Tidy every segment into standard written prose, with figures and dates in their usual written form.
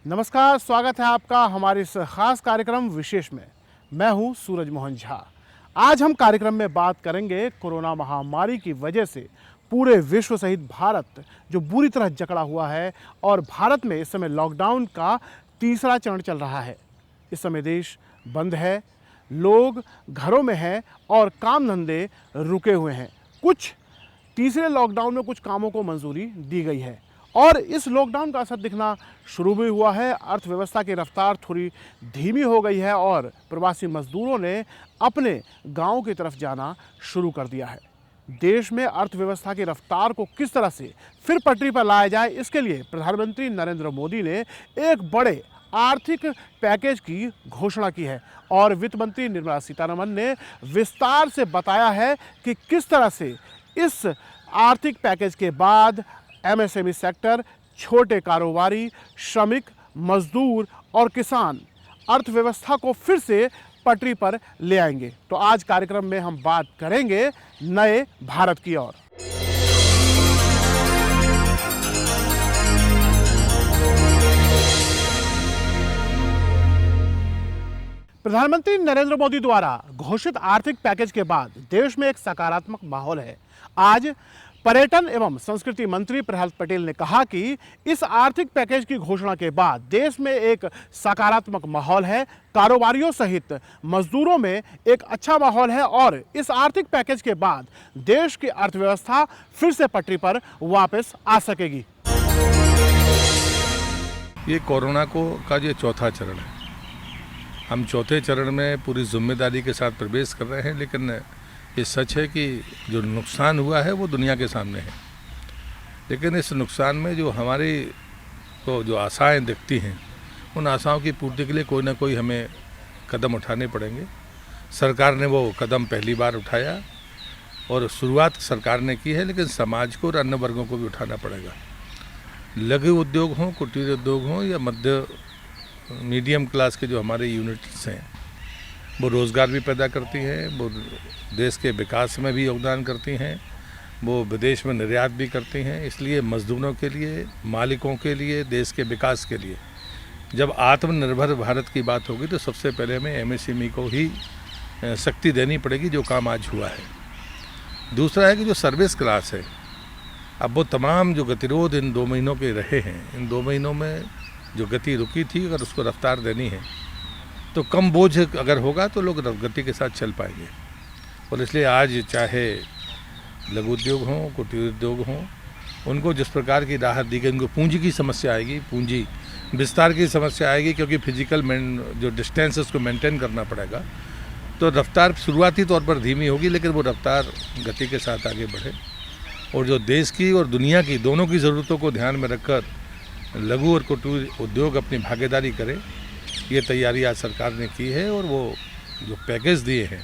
नमस्कार, स्वागत है आपका हमारे इस खास कार्यक्रम विशेष में। मैं हूं सूरज मोहन झा। आज हम कार्यक्रम में बात करेंगे कोरोना महामारी की वजह से पूरे विश्व सहित भारत जो बुरी तरह जकड़ा हुआ है और भारत में इस समय लॉकडाउन का तीसरा चरण चल रहा है। इस समय देश बंद है, लोग घरों में हैं और काम धंधे रुके हुए हैं। कुछ तीसरे लॉकडाउन में कुछ कामों को मंजूरी दी गई है और इस लॉकडाउन का असर दिखना शुरू भी हुआ है। अर्थव्यवस्था की रफ्तार थोड़ी धीमी हो गई है और प्रवासी मजदूरों ने अपने गांव की तरफ जाना शुरू कर दिया है। देश में अर्थव्यवस्था की रफ्तार को किस तरह से फिर पटरी पर लाया जाए, इसके लिए प्रधानमंत्री नरेंद्र मोदी ने एक बड़े आर्थिक पैकेज की घोषणा की है और वित्त मंत्री निर्मला सीतारमण ने विस्तार से बताया है कि किस तरह से इस आर्थिक पैकेज के बाद एमएसएमई सेक्टर, छोटे कारोबारी, श्रमिक, मजदूर और किसान अर्थव्यवस्था को फिर से पटरी पर ले आएंगे। तो आज कार्यक्रम में हम बात करेंगे नए भारत की ओर। प्रधानमंत्री नरेंद्र मोदी द्वारा घोषित आर्थिक पैकेज के बाद देश में एक सकारात्मक माहौल है। आज पर्यटन एवं संस्कृति मंत्री प्रहलाद पटेल ने कहा कि इस आर्थिक पैकेज की घोषणा के बाद देश में एक सकारात्मक माहौल है, कारोबारियों सहित मजदूरों में एक अच्छा माहौल है और इस आर्थिक पैकेज के बाद देश की अर्थव्यवस्था फिर से पटरी पर वापस आ सकेगी। ये कोरोना का ये चौथा चरण है। हम चौथे चरण में पूरी जिम्मेदारी के साथ प्रवेश कर रहे हैं, लेकिन ये सच है कि जो नुकसान हुआ है वो दुनिया के सामने है। लेकिन इस नुकसान में जो हमारी को जो आशाएं दिखती हैं, उन आशाओं की पूर्ति के लिए कोई ना कोई हमें कदम उठाने पड़ेंगे। सरकार ने वो कदम पहली बार उठाया और शुरुआत सरकार ने की है, लेकिन समाज को और अन्य वर्गों को भी उठाना पड़ेगा। लघु उद्योग हों, कुटीर उद्योग हों या मध्य मीडियम क्लास के जो हमारे यूनिट्स हैं, वो रोज़गार भी पैदा करती हैं, वो देश के विकास में भी योगदान करती हैं, वो विदेश में निर्यात भी करती हैं। इसलिए मजदूरों के लिए, मालिकों के लिए, देश के विकास के लिए जब आत्मनिर्भर भारत की बात होगी तो सबसे पहले हमें एमएसएमई को ही शक्ति देनी पड़ेगी, जो काम आज हुआ है। दूसरा है कि जो सर्विस क्लास है, अब वो तमाम जो गतिरोध इन 2 महीनों के रहे हैं, इन 2 महीनों में जो गति रुकी थी, अगर उसको रफ्तार देनी है तो कम बोझ अगर होगा तो लोग गति के साथ चल पाएंगे। और इसलिए आज चाहे लघु उद्योग हों, कुटीर उद्योग हों, उनको जिस प्रकार की राहत दी गई, उनको पूंजी की समस्या आएगी, पूंजी विस्तार की समस्या आएगी, क्योंकि फिजिकल जो डिस्टेंस है उसको मेंटेन करना पड़ेगा। तो रफ्तार शुरुआती तौर पर धीमी होगी, लेकिन वो रफ्तार गति के साथ आगे बढ़े और जो देश की और दुनिया की दोनों की ज़रूरतों को ध्यान में रखकर लघु और कुटीर उद्योग अपनी भागीदारी करे, ये तैयारी आज सरकार ने की है। और वो जो पैकेज दिए हैं,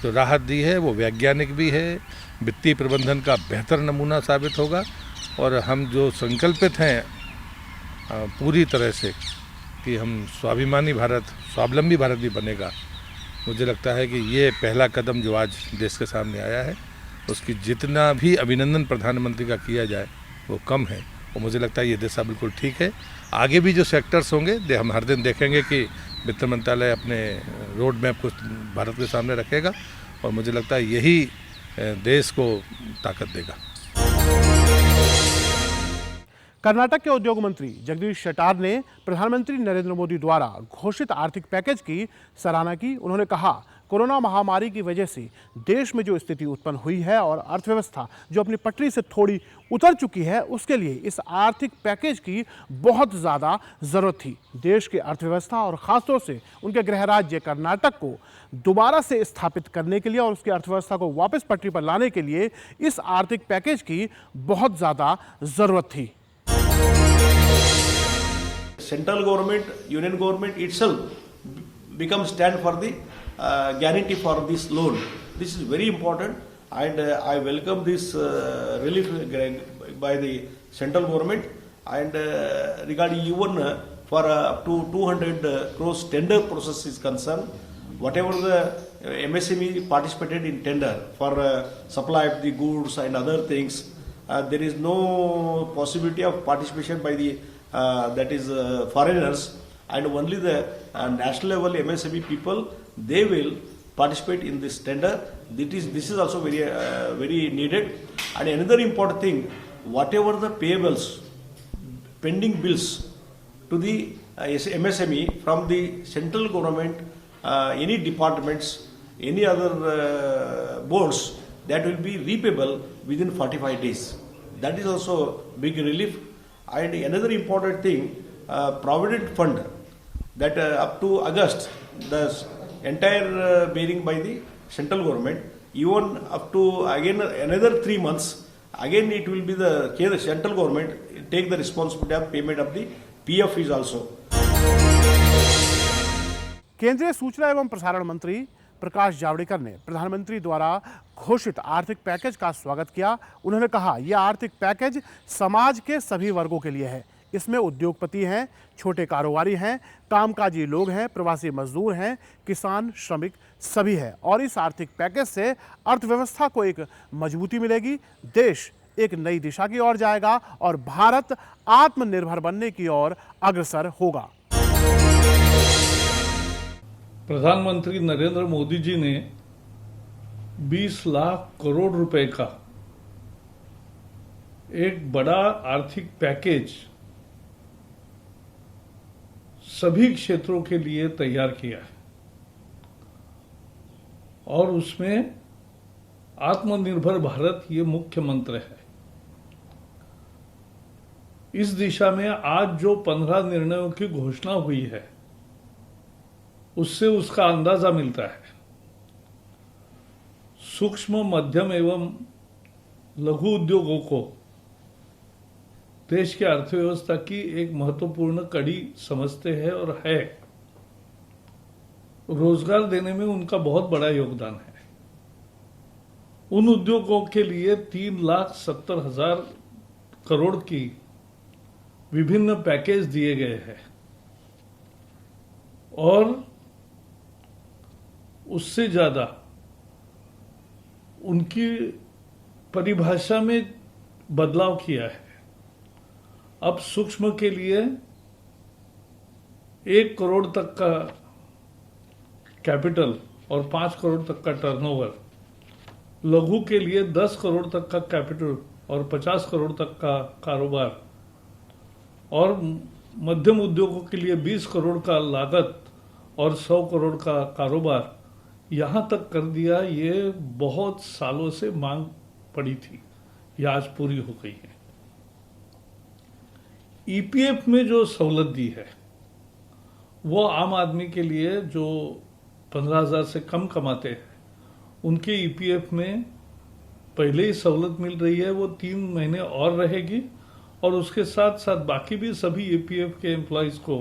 जो राहत दी है, वो वैज्ञानिक भी है, वित्तीय प्रबंधन का बेहतर नमूना साबित होगा। और हम जो संकल्पित हैं पूरी तरह से कि हम स्वाभिमानी भारत, स्वावलंबी भारत भी बनेगा, मुझे लगता है कि ये पहला कदम जो आज देश के सामने आया है, उसकी जितना भी अभिनंदन प्रधानमंत्री का किया जाए वो कम है। और मुझे लगता है ये दिशा बिल्कुल ठीक है। आगे भी जो सेक्टर्स होंगे हम हर दिन देखेंगे कि वित्त मंत्रालय अपने रोड मैप को भारत के सामने रखेगा और मुझे लगता है यही देश को ताकत देगा। कर्नाटक के उद्योग मंत्री जगदीश शेट्टार ने प्रधानमंत्री नरेंद्र मोदी द्वारा घोषित आर्थिक पैकेज की सराहना की। उन्होंने कहा, कोरोना महामारी की वजह से देश में जो स्थिति उत्पन्न हुई है और अर्थव्यवस्था जो अपनी पटरी से थोड़ी उतर चुकी है, उसके लिए इस आर्थिक पैकेज की बहुत ज़्यादा ज़रूरत थी। देश की अर्थव्यवस्था और ख़ासतौर से उनके गृह राज्य कर्नाटक को दोबारा से स्थापित करने के लिए और उसकी अर्थव्यवस्था को वापस पटरी पर लाने के लिए इस आर्थिक पैकेज की बहुत ज़्यादा ज़रूरत थी। Central government, union government itself become stand for the guarantee for this loan. This is very important, and I welcome this relief by the central government. And regarding even for up to 200 crores tender process is concerned, whatever the MSME participated in tender for supply of the goods and other things, there is no possibility of participation by the that is foreigners, and only the national level MSME people, they will participate in this tender. This is also very needed. And another important thing, whatever the payables, pending bills to the MSME from the central government, any departments, any other boards, that will be repayable within 45 days. That is also big relief. And another important thing, provident fund, that up to August, the entire bearing by the central government, even up to again another 3 months, again it will be the central government take the responsibility of payment of the PF fees also. केंद्रीय सूचना एवं प्रसारण मंत्री प्रकाश जावड़ेकर ने प्रधानमंत्री द्वारा घोषित आर्थिक पैकेज का स्वागत किया। उन्होंने कहा, यह आर्थिक पैकेज समाज के सभी वर्गों के लिए है। इसमें उद्योगपति हैं, छोटे कारोबारी हैं, कामकाजी लोग हैं, प्रवासी मजदूर हैं, किसान, श्रमिक सभी है। और इस आर्थिक पैकेज से अर्थव्यवस्था को एक मजबूती मिलेगी, देश एक नई दिशा की ओर जाएगा और भारत आत्मनिर्भर बनने की ओर अग्रसर होगा। प्रधानमंत्री नरेंद्र मोदी जी ने 20 लाख करोड़ रुपए का एक बड़ा आर्थिक पैकेज सभी क्षेत्रों के लिए तैयार किया है और उसमें आत्मनिर्भर भारत ये मुख्य मंत्र है। इस दिशा में आज जो 15 निर्णयों की घोषणा हुई है, उससे उसका अंदाजा मिलता है। सूक्ष्म, मध्यम एवं लघु उद्योगों को देश की अर्थव्यवस्था की एक महत्वपूर्ण कड़ी समझते हैं और है। रोजगार देने में उनका बहुत बड़ा योगदान है। उन उद्योगों के लिए 3,70,000 करोड़ की विभिन्न पैकेज दिए गए हैं और उससे ज्यादा उनकी परिभाषा में बदलाव किया है। अब सूक्ष्म के लिए 1 करोड़ तक का कैपिटल और 5 करोड़ तक का टर्नओवर, लघु के लिए 10 करोड़ तक का कैपिटल और 50 करोड़ तक का कारोबार, और मध्यम उद्योगों के लिए 20 करोड़ का लागत और 100 करोड़ का कारोबार यहां तक कर दिया। ये बहुत सालों से मांग पड़ी थी, ये आज पूरी हो गई है। ईपीएफ में जो सहूलत दी है वो आम आदमी के लिए जो 15,000 से कम कमाते हैं, उनके ईपीएफ में पहले ही सहूलत मिल रही है, वो 3 महीने और रहेगी और उसके साथ साथ बाकी भी सभी ईपीएफ के एम्प्लॉयज को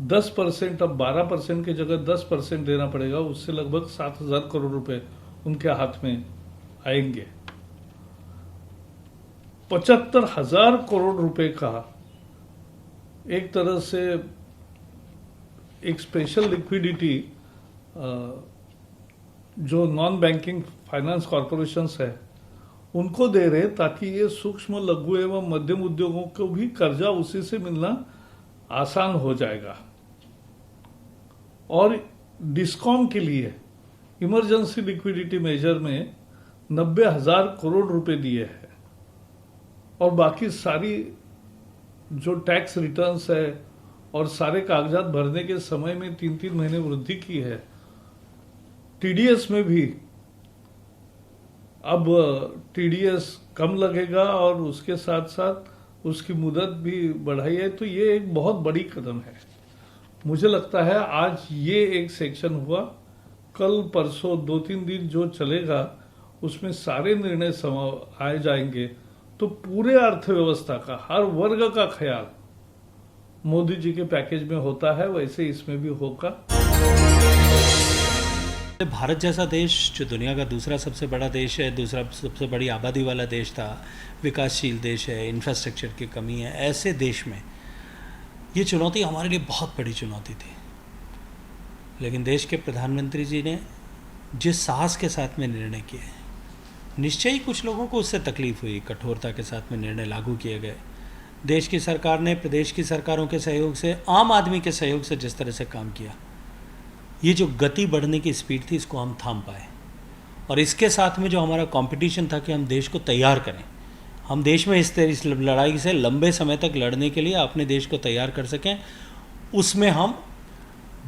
10%, अब 12% की जगह 10% देना पड़ेगा। उससे लगभग 7,000 करोड़ रुपए उनके हाथ में आएंगे। 75,000 करोड़ रुपए का एक तरह से एक स्पेशल लिक्विडिटी जो नॉन बैंकिंग फाइनेंस कॉरपोरेशंस है उनको दे रहे, ताकि ये सूक्ष्म, लघु एवं मध्यम उद्योगों को भी कर्जा उसी से मिलना आसान हो जाएगा। और डिस्कॉम के लिए इमरजेंसी लिक्विडिटी मेजर में 90,000 करोड़ रुपए दिए हैं और बाकी सारी जो टैक्स रिटर्न्स है और सारे कागजात भरने के समय में 3-3 महीने वृद्धि की है। टीडीएस में भी अब टीडीएस कम लगेगा और उसके साथ साथ उसकी मुदत भी बढ़ाई है, तो ये एक बहुत बड़ी कदम है। मुझे लगता है आज ये एक सेक्शन हुआ, कल परसों 2-3 दिन जो चलेगा उसमें सारे निर्णय आए जाएंगे, तो पूरे अर्थव्यवस्था का हर वर्ग का ख्याल मोदी जी के पैकेज में होता है, वैसे इसमें भी होगा। भारत जैसा देश जो दुनिया का दूसरा सबसे बड़ा देश है, दूसरा सबसे बड़ी आबादी वाला देश था, विकासशील देश है, इंफ्रास्ट्रक्चर की कमी है, ऐसे देश में ये चुनौती हमारे लिए बहुत बड़ी चुनौती थी। लेकिन देश के प्रधानमंत्री जी ने जिस साहस के साथ में निर्णय किए, निश्चय ही कुछ लोगों को उससे तकलीफ हुई, कठोरता के साथ में निर्णय लागू किए गए, देश की सरकार ने प्रदेश की सरकारों के सहयोग से, आम आदमी के सहयोग से जिस तरह से काम किया, ये जो गति बढ़ने की स्पीड थी इसको हम थाम पाए। और इसके साथ में जो हमारा कंपटीशन था कि हम देश को तैयार करें, हम देश में इस लड़ाई से लंबे समय तक लड़ने के लिए अपने देश को तैयार कर सकें, उसमें हम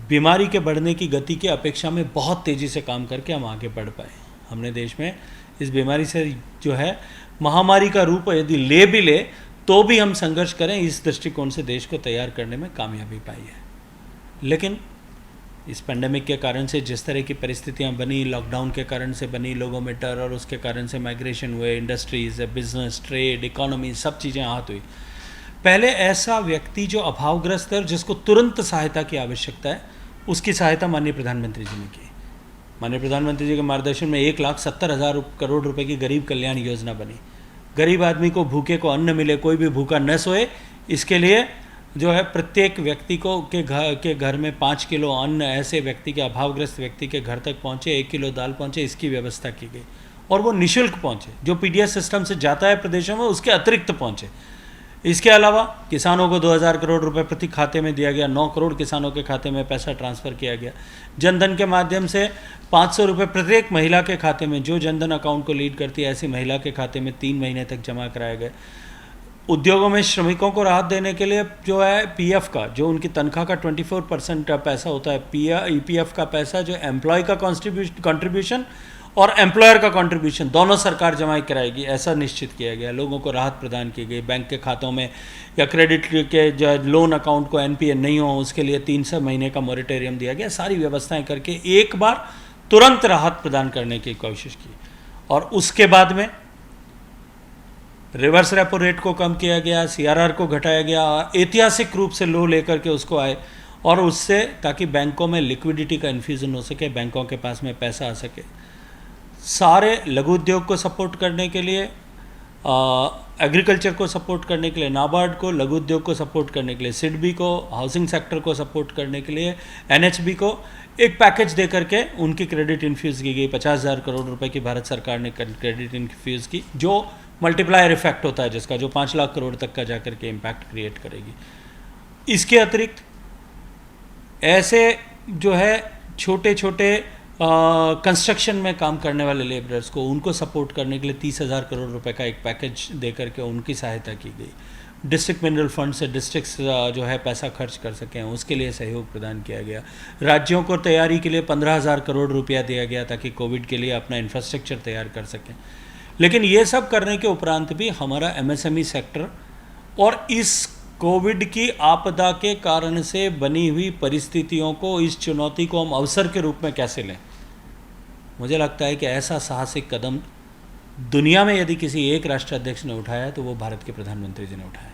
बीमारी के बढ़ने की गति की अपेक्षा में बहुत तेज़ी से काम करके हम आगे बढ़ पाए। हमने देश में इस बीमारी से जो है महामारी का रूप यदि ले भी ले तो भी हम संघर्ष करें, इस दृष्टिकोण से देश को तैयार करने में कामयाबी पाई है। लेकिन इस पेंडेमिक के कारण से जिस तरह की परिस्थितियां बनी, लॉकडाउन के कारण से बनी, लोगों में डर और उसके कारण से माइग्रेशन हुए, इंडस्ट्रीज़, बिजनेस, ट्रेड, इकोनॉमी, सब चीज़ें आहत हुई। पहले ऐसा व्यक्ति जो अभावग्रस्त है और जिसको तुरंत सहायता की आवश्यकता है, उसकी सहायता माननीय प्रधानमंत्री जी ने की। माननीय प्रधानमंत्री जी के मार्गदर्शन में 1,70,000 करोड़ रुपए की गरीब कल्याण योजना बनी। गरीब आदमी को भूखे को अन्न मिले, कोई भी भूखा न सोए, इसके लिए जो है प्रत्येक व्यक्ति को के घर में 5 किलो अन्न ऐसे व्यक्ति के, अभावग्रस्त व्यक्ति के घर तक पहुँचे, 1 किलो दाल पहुँचे, इसकी व्यवस्था की गई। और वो निःशुल्क पहुँचे, जो पीडीएस सिस्टम से जाता है प्रदेशों में उसके अतिरिक्त पहुँचे। इसके अलावा किसानों को 2,000 करोड़ रुपए प्रति खाते में दिया गया, 9 करोड़ किसानों के खाते में पैसा ट्रांसफ़र किया गया। जनधन के माध्यम से 500 रुपये प्रत्येक महिला के खाते में, जो जनधन अकाउंट को लीड करती है ऐसी महिला के खाते में 3 महीने तक जमा कराए गए। उद्योगों में श्रमिकों को राहत देने के लिए जो है पीएफ का, जो उनकी तनख्वाह का 24% पैसा होता है, ईपीएफ का पैसा, जो एम्प्लॉय का कंट्रीब्यूशन और एम्प्लॉयर का कंट्रीब्यूशन दोनों सरकार जमा कराएगी, ऐसा निश्चित किया गया। लोगों को राहत प्रदान की गई। बैंक के खातों में या क्रेडिट के जो लोन अकाउंट को एनपीए नहीं हो उसके लिए 300 महीने का मॉरेटोरियम दिया गया। सारी व्यवस्थाएं करके एक बार तुरंत राहत प्रदान करने की कोशिश की। और उसके बाद में रिवर्स रेपो रेट को कम किया गया, सीआरआर को घटाया गया, ऐतिहासिक रूप से लो लेकर के उसको आए, और उससे ताकि बैंकों में लिक्विडिटी का इन्फ्यूज़न हो सके, बैंकों के पास में पैसा आ सके। सारे लघु उद्योग को सपोर्ट करने के लिए, एग्रीकल्चर को सपोर्ट करने के लिए नाबार्ड को, लघु उद्योग को सपोर्ट करने के लिए सिडबी को, हाउसिंग सेक्टर को सपोर्ट करने के लिए एनएचबी को एक पैकेज दे करके उनकी क्रेडिट इन्फ्यूज़ की गई। 50,000 करोड़ रुपए की भारत सरकार ने क्रेडिट इन्फ्यूज़ की, जो मल्टीप्लायर इफेक्ट होता है जिसका, जो 5 लाख करोड़ तक का जाकर के इम्पैक्ट क्रिएट करेगी। इसके अतिरिक्त ऐसे जो है छोटे छोटे कंस्ट्रक्शन में काम करने वाले लेबरर्स को, उनको सपोर्ट करने के लिए 30,000 करोड़ रुपए का एक पैकेज दे करके उनकी सहायता की गई। डिस्ट्रिक्ट मिनरल फंड से डिस्ट्रिक्ट्स जो है पैसा खर्च कर सकें, उसके लिए सहयोग प्रदान किया गया। राज्यों को तैयारी के लिए 15,000 करोड़ रुपया दिया गया ताकि कोविड के लिए अपना इंफ्रास्ट्रक्चर तैयार कर सकें। लेकिन ये सब करने के उपरांत भी हमारा एमएसएमई सेक्टर और इस कोविड की आपदा के कारण से बनी हुई परिस्थितियों को, इस चुनौती को हम अवसर के रूप में कैसे लें, मुझे लगता है कि ऐसा साहसिक कदम दुनिया में यदि किसी एक राष्ट्राध्यक्ष ने उठाया है तो वो भारत के प्रधानमंत्री जी ने उठाया।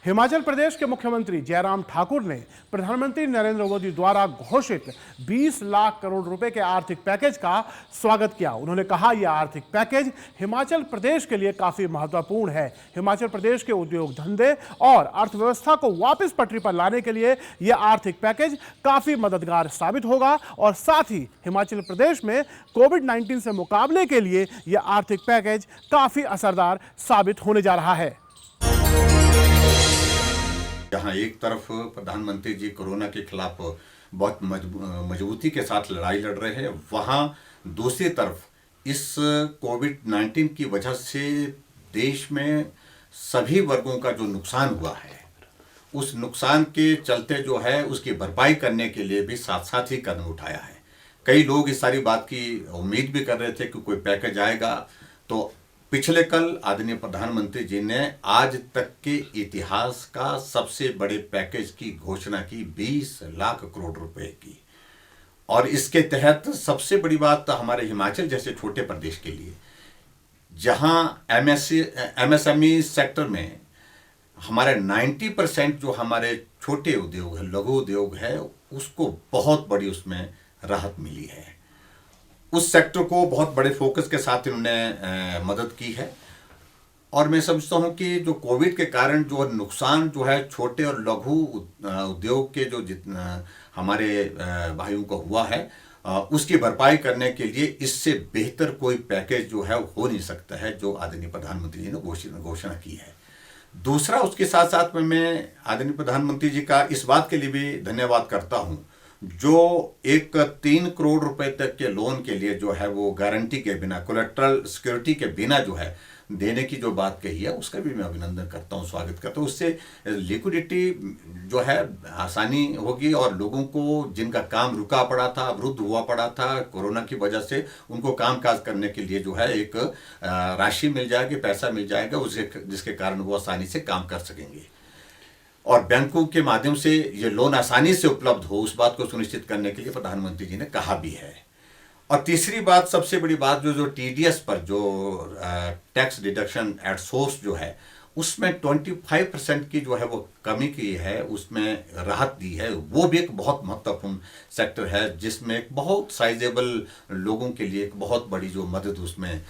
हिमाचल प्रदेश के मुख्यमंत्री जयराम ठाकुर ने प्रधानमंत्री नरेंद्र मोदी द्वारा घोषित 20 लाख करोड़ रुपए के आर्थिक पैकेज का स्वागत किया। उन्होंने कहा यह आर्थिक पैकेज हिमाचल प्रदेश के लिए काफी महत्वपूर्ण है। हिमाचल प्रदेश के उद्योग धंधे और अर्थव्यवस्था को वापस पटरी पर लाने के लिए यह आर्थिक पैकेज काफी मददगार साबित होगा और साथ ही हिमाचल प्रदेश में कोविड-19 से मुकाबले के लिए यह आर्थिक पैकेज काफी असरदार साबित होने जा रहा है। जहां एक तरफ प्रधानमंत्री जी कोरोना के खिलाफ बहुत मजबूती के साथ लड़ाई लड़ रहे हैं, वहां दूसरी तरफ इस कोविड-19 की वजह से देश में सभी वर्गों का जो नुकसान हुआ है, उस नुकसान के चलते जो है उसकी भरपाई करने के लिए भी साथ साथ ही कदम उठाया है। कई लोग इस सारी बात की उम्मीद भी कर रहे थे कि कोई पैकेज आएगा, तो पिछले कल आदरणीय प्रधानमंत्री जी ने आज तक के इतिहास का सबसे बड़े पैकेज की घोषणा की, 20 लाख करोड़ रुपए की। और इसके तहत सबसे बड़ी बात हमारे हिमाचल जैसे छोटे प्रदेश के लिए, जहां एमएसएमई सेक्टर में हमारे 90% जो हमारे छोटे उद्योग है, लघु उद्योग है, उसको बहुत बड़ी उसमें राहत मिली है। उस सेक्टर को बहुत बड़े फोकस के साथ इन्होंने मदद की है। और मैं समझता हूं कि जो कोविड के कारण जो नुकसान जो है छोटे और लघु उद्योग के जो जितना हमारे भाइयों को हुआ है, उसकी भरपाई करने के लिए इससे बेहतर कोई पैकेज जो है हो नहीं सकता है जो आदरणीय प्रधानमंत्री जी ने घोषणा की है। दूसरा, उसके साथ साथ में मैं आदरणीय प्रधानमंत्री जी का इस बात के लिए भी धन्यवाद करता हूं, जो एक 3 करोड़ रुपए तक के लोन के लिए जो है वो गारंटी के बिना, कोलेट्रल सिक्योरिटी के बिना जो है देने की जो बात कही है, उसका भी मैं अभिनंदन करता हूं, स्वागत करता हूं। उससे लिक्विडिटी जो है आसानी होगी और लोगों को जिनका काम रुका पड़ा था, अवरुद्ध हुआ पड़ा था कोरोना की वजह से, उनको काम काज करने के लिए जो है एक राशि मिल जाएगी, पैसा मिल जाएगा, उसके जिसके कारण वो आसानी से काम कर सकेंगे। और बैंकों के माध्यम से ये लोन आसानी से उपलब्ध हो, उस बात को सुनिश्चित करने के लिए प्रधानमंत्री जी ने कहा भी है। और तीसरी बात, सबसे बड़ी बात, जो टीडीएस पर जो टैक्स डिडक्शन एट सोर्स जो है, उसमें 25% की जो है वो कमी की है, उसमें राहत दी है। वो भी एक बहुत महत्वपूर्ण सेक्टर है जिसमें एक बहुत साइजेबल लोगों के लिए एक बहुत बड़ी जो मदद उसमें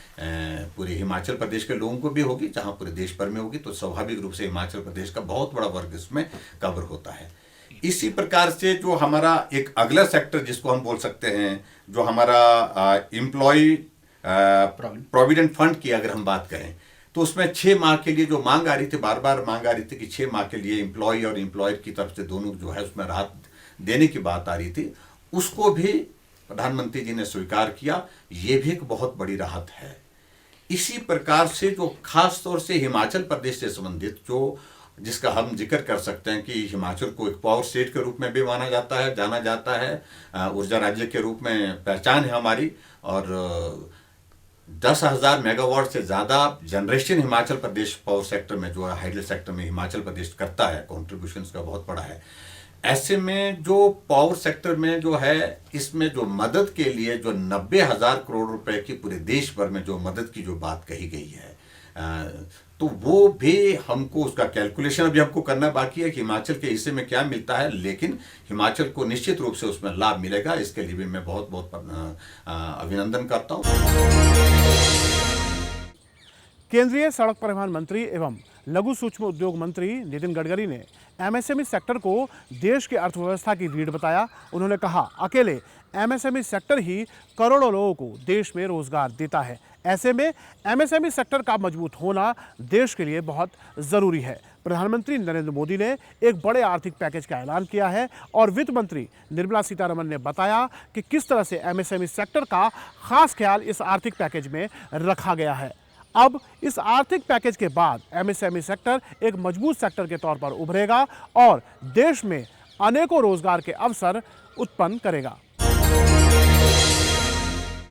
पूरे हिमाचल प्रदेश के लोगों को भी होगी, जहां पूरे देश भर में होगी, तो स्वाभाविक रूप से हिमाचल प्रदेश का बहुत बड़ा वर्ग इसमें कवर होता है। इसी प्रकार से जो हमारा एक अगला सेक्टर जिसको हम बोल सकते हैं, जो हमारा एम्प्लॉय प्रोविडेंट फंड की अगर हम बात करें, तो उसमें 6 माह के लिए जो मांग आ रही थी, बार बार मांग आ रही थी कि 6 माह के लिए एम्प्लॉय और एम्प्लॉयर की तरफ से दोनों जो है उसमें राहत देने की बात आ रही थी, उसको भी प्रधानमंत्री जी ने स्वीकार किया। ये भी एक बहुत बड़ी राहत है। इसी प्रकार से जो खास तौर से हिमाचल प्रदेश से संबंधित जिसका हम जिक्र कर सकते हैं कि हिमाचल को एक पावर स्टेट के रूप में भी माना जाता है, जाना जाता है, ऊर्जा राज्य के रूप में पहचान है हमारी, और 10,000 मेगावाट से ज़्यादा generation Himachal Pradesh power sector में जो है, हाइडल सेक्टर में हिमाचल प्रदेश करता है, कॉन्ट्रीब्यूशन का बहुत बड़ा है। ऐसे में जो पावर सेक्टर में जो है, इसमें जो मदद के लिए जो 90,000 करोड़ रुपए की पूरे देश भर में जो मदद की जो बात कही गई है, तो वो भी हमको उसका कैलकुलेशन अभी हमको करना बाकी है कि हिमाचल के हिस्से में क्या मिलता है, लेकिन हिमाचल को निश्चित रूप से उसमें लाभ मिलेगा। इसके लिए भी मैं बहुत बहुत अभिनंदन करता हूँ। केंद्रीय सड़क परिवहन मंत्री एवं लघु सूक्ष्म उद्योग मंत्री नितिन गडकरी ने एमएसएमई सेक्टर को देश की अर्थव्यवस्था की रीढ़ बताया। उन्होंने कहा, अकेले एमएसएमई सेक्टर ही करोड़ों लोगों को देश में रोजगार देता है। ऐसे में एमएसएमई सेक्टर का मजबूत होना देश के लिए बहुत ज़रूरी है। प्रधानमंत्री नरेंद्र मोदी ने एक बड़े आर्थिक पैकेज का ऐलान किया है और वित्त मंत्री निर्मला सीतारमण ने बताया कि किस तरह से एमएसएमई सेक्टर का खास ख्याल इस आर्थिक पैकेज में रखा गया है। अब इस आर्थिक पैकेज के बाद एमएसएमई सेक्टर एक मजबूत सेक्टर के तौर पर उभरेगा और देश में अनेकों रोजगार के अवसर उत्पन्न करेगा।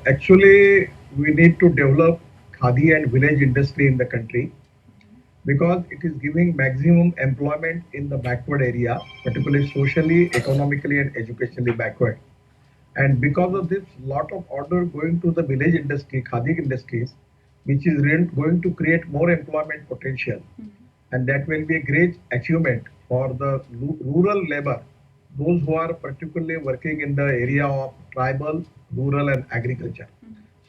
Actually, we need to develop khadi and village industry in the country because it is giving maximum employment in the backward area, particularly socially, economically and educationally backward. And because of this, lot of order going to the village industry, khadi industries, which is going to create more employment potential. And that will be a great achievement for the rural labor, those who are particularly working in the area of tribal, rural and agriculture.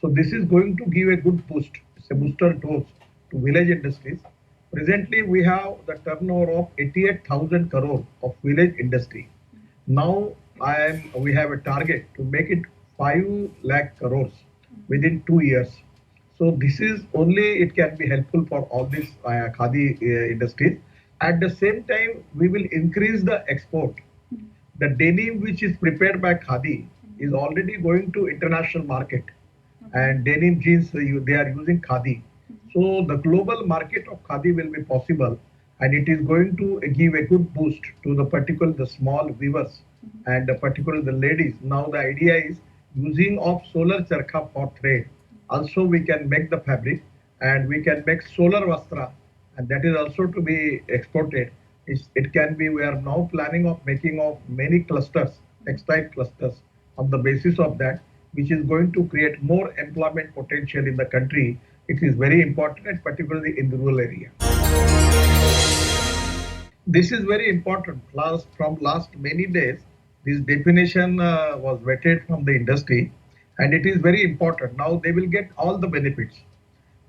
So this is going to give a good boost, it's a booster dose to village industries. Presently, we have the turnover of 88,000 crore of village industry. Now, we have a target to make it 5 lakh crores within 2 years. So this is only, it can be helpful for all these khadi industries. At the same time, we will increase the export. The denim which is prepared by khadi is already going to international market, and denim jeans they are using khadi. So the global market of khadi will be possible, and it is going to give a good boost to the small weavers and particularly the ladies. Now the idea is using of solar charkha for thread. Also we can make the fabric and we can make solar vastra, and that is also to be exported. It can be, we are now planning of making of many clusters, textile clusters on the basis of that, which is going to create more employment potential in the country. It is very important, and particularly in the rural area. This is very important. From last many days, this definition was vetted from the industry, and it is very important. Now they will get all the benefits.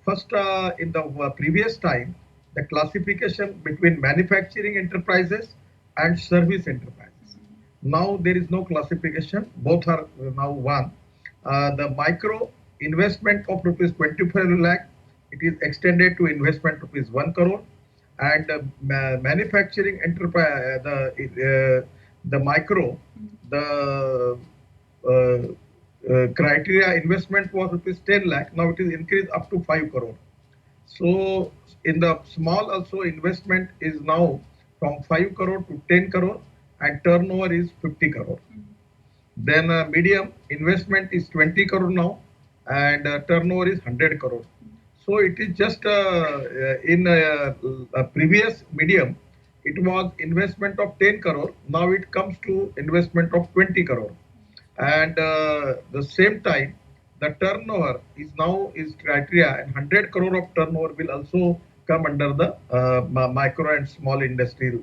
First, in the previous time, the classification between manufacturing enterprises and service enterprises. Now there is no classification. Both are now one. The micro investment of rupees 25 lakh, it is extended to investment rupees 1 crore, and manufacturing enterprise, the micro, the criteria investment was rupees 10 lakh. Now it is increased up to 5 crore. So in the small also investment is now from 5 crore to 10 crore, and turnover is 50 crore. Then medium investment is 20 crore now, and turnover is 100 crore. So it is just in a previous medium, it was investment of 10 crore. Now it comes to investment of 20 crore. And the same time, the turnover is now is criteria, and 100 crore of turnover will also come under the micro and small industry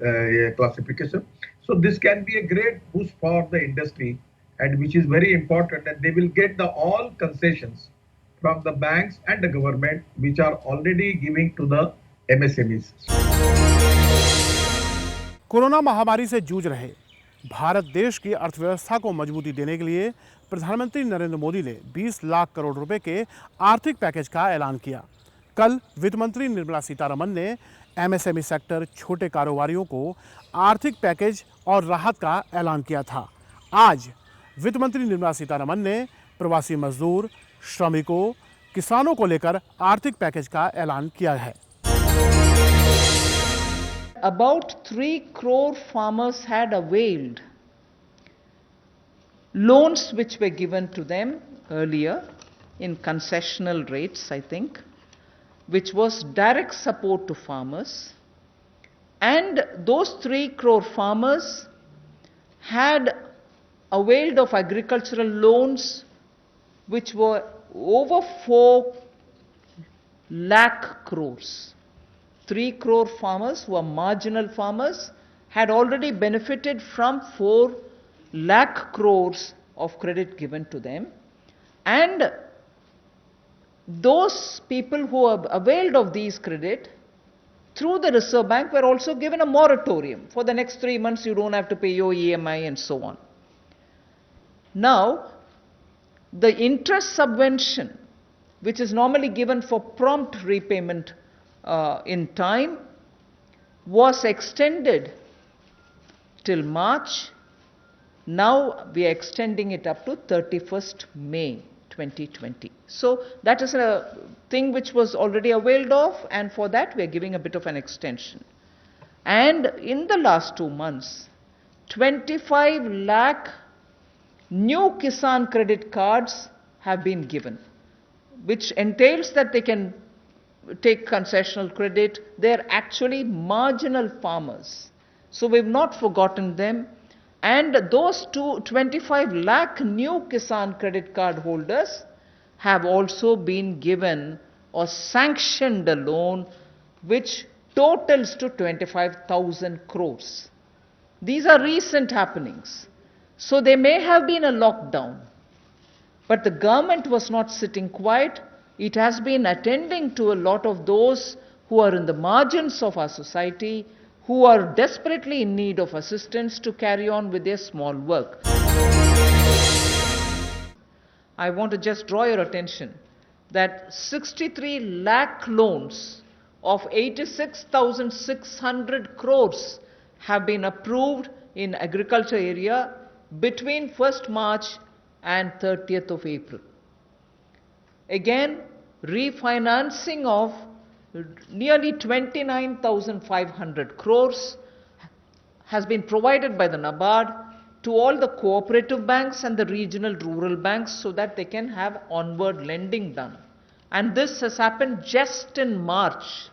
classification. So this can be a great boost for the industry, and which is very important, and they will get the all concessions from the banks and the government, which are already giving to the MSMEs. Corona महामारी से जूझ रहे भारत देश की अर्थव्यवस्था को मजबूती देने के लिए प्रधानमंत्री नरेंद्र मोदी ने 20 लाख करोड़ रुपए के आर्थिक पैकेज का ऐलान किया। कल वित्त मंत्री निर्मला सीतारमण ने एमएसएमई सेक्टर, छोटे कारोबारियों को आर्थिक पैकेज और राहत का ऐलान किया था। आज वित्त मंत्री निर्मला सीतारमण ने प्रवासी मजदूर, श्रमिकों, किसानों को लेकर आर्थिक पैकेज का ऐलान किया है। About 3 crore farmers had availed loans which were given to them earlier in concessional rates, I think, which was direct support to farmers. And those 3 crore farmers had availed of agricultural loans which were over 4 lakh crores. 3 crore farmers who are marginal farmers had already benefited from 4 lakh crores of credit given to them. And those people who have availed of these credit through the Reserve Bank were also given a moratorium. For the next 3 months you don't have to pay your EMI and so on. Now, the interest subvention, which is normally given for prompt repayment in time, was extended till March. Now we are extending it up to 31st May 2020. So that is a thing which was already availed of, and for that we are giving a bit of an extension. And in the last 2 months, 25 lakh new Kisan credit cards have been given, which entails that they can take concessional credit. They're actually marginal farmers. So we've not forgotten them. And those 25 lakh new Kisan credit card holders have also been given or sanctioned a loan which totals to 25,000 crores. These are recent happenings. So there may have been a lockdown, but the government was not sitting quiet. It has been attending to a lot of those who are in the margins of our society, who are desperately in need of assistance to carry on with their small work. I want to just draw your attention that 63 lakh loans of 86,600 crores have been approved in agriculture area between 1st March and 30th of April. Again, refinancing of nearly 29,500 crores has been provided by the NABARD to all the cooperative banks and the regional rural banks so that they can have onward lending done. And this has happened just in March.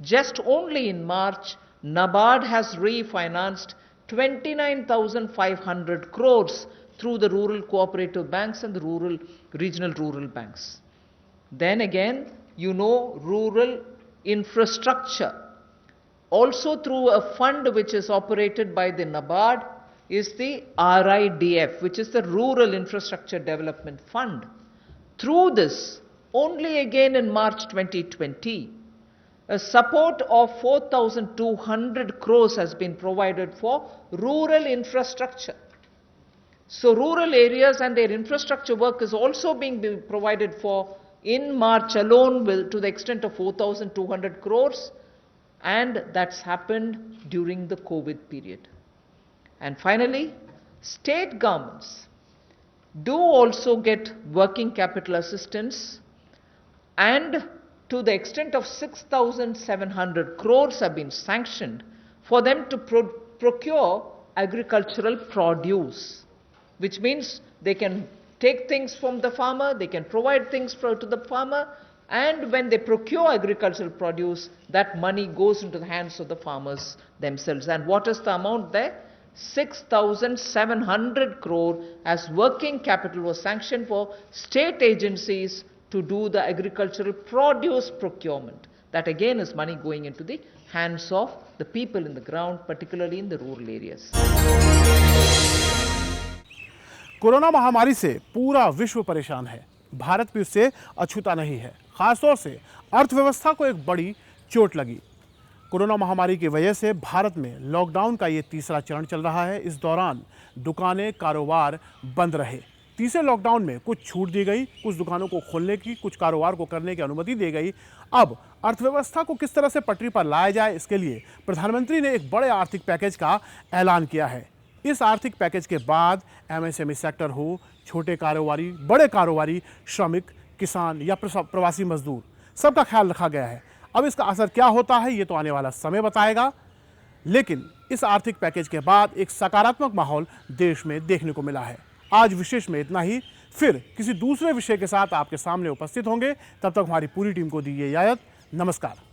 Just only in March, NABARD has refinanced 29,500 crores through the rural cooperative banks and the regional rural banks. Then again, you know, rural infrastructure, also through a fund which is operated by the NABARD, is the RIDF, which is the Rural Infrastructure Development Fund. Through this, only again in March 2020, a support of 4,200 crores has been provided for rural infrastructure. So rural areas and their infrastructure work is also being provided for in March alone to the extent of 4,200 crores, and that's happened during the COVID period. And finally, state governments do also get working capital assistance, and to the extent of 6,700 crores have been sanctioned for them to procure agricultural produce, which means they can take things from the farmer, they can provide things to the farmer, and when they procure agricultural produce, that money goes into the hands of the farmers themselves. And what is the amount there? 6,700 crore as working capital was sanctioned for state agencies to do the agricultural produce procurement. That again is money going into the hands of the people in the ground, particularly in the rural areas. Corona महामारी से पूरा विश्व परेशान है, भारत भी उससे अछूता नहीं है। खासतौर से अर्थव्यवस्था को एक बड़ी चोट लगी। कोरोना महामारी की वजह से भारत में लॉकडाउन का ये तीसरा चरण चल रहा है। इस दौरान दुकानें, कारोबार बंद रहे। तीसरे लॉकडाउन में कुछ छूट दी गई, कुछ दुकानों को खोलने की, कुछ कारोबार को करने की अनुमति दी गई। अब अर्थव्यवस्था को किस तरह से पटरी पर लाया जाए, इसके लिए प्रधानमंत्री ने एक बड़े आर्थिक पैकेज का ऐलान किया है। इस आर्थिक पैकेज के बाद एमएसएमई सेक्टर हो, छोटे कारोबारी, बड़े कारोबारी, श्रमिक, किसान या प्रवासी मजदूर, सबका ख्याल रखा गया है। अब इसका असर क्या होता है ये तो आने वाला समय बताएगा, लेकिन इस आर्थिक पैकेज के बाद एक सकारात्मक माहौल देश में देखने को मिला है। आज विशेष में इतना ही, फिर किसी दूसरे विषय के साथ आपके सामने उपस्थित होंगे। तब तक हमारी पूरी टीम को दीजिए इजाजत। नमस्कार।